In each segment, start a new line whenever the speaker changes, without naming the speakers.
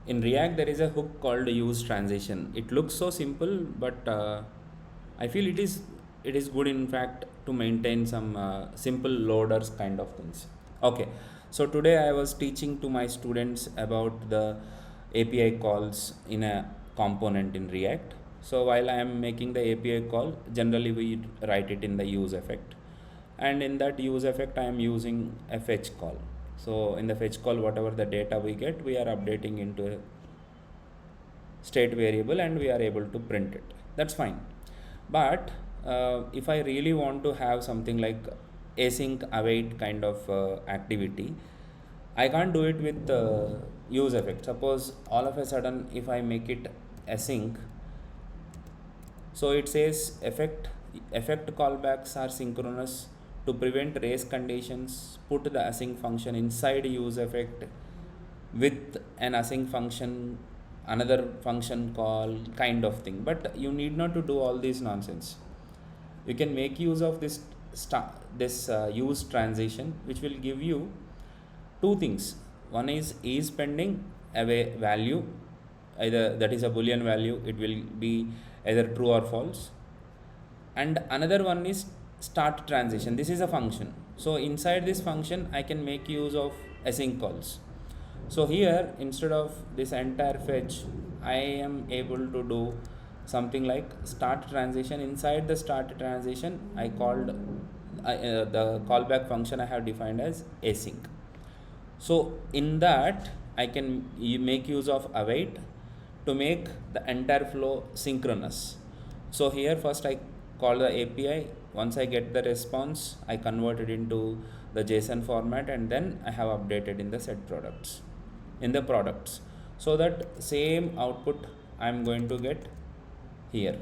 In React there is a hook called useTransition. It looks so simple, but I feel it is good in fact to maintain some simple loaders kind of things. Okay, so today I was teaching to my students about the API calls in a component in React. So while I am making the API call, generally we write it in the use effect, and in that use effect I am using a fetch call. So in the fetch call, whatever the data we get, we are updating into a state variable and we are able to print it. That's fine. But if I really want to have something like async await kind of activity, I can't do it with use effect. Suppose all of a sudden if I make it async, so it says effect callbacks are synchronous. To prevent race conditions, put the async function inside use effect with an async function, another function call kind of thing. But you need not to do all this nonsense. You can make use of this use transition, which will give you two things. One is pending a value, either that is a boolean value, it will be either true or false, and another one is start transition. This is a function, so inside this function I can make use of async calls. So here, instead of this entire fetch, I am able to do something like start transition. Inside the start transition, I called the callback function I have defined as async. So in that I can make use of await to make the entire flow synchronous. So here first I call the API. Once I get the response, I convert it into the JSON format, and then I have updated in the set products, in the products. So that same output I am going to get here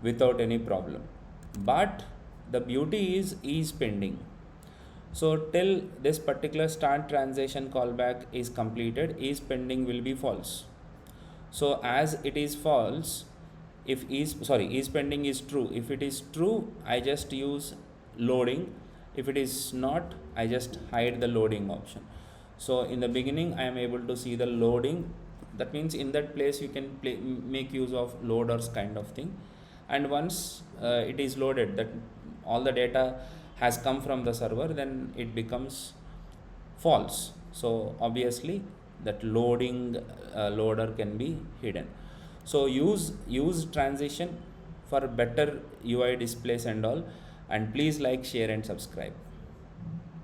without any problem. But the beauty is pending. So till this particular start transition callback is completed, is pending will be false. So as it is false, if is pending is true. If it is true, I just use loading. If it is not, I just hide the loading option. So in the beginning I am able to see the loading. That means in that place you can make use of loaders kind of thing. And once it is loaded, that all the data has come from the server, then it becomes false. So obviously that loading loader can be hidden. So use transition for better UI displays and all. And please like, share and subscribe.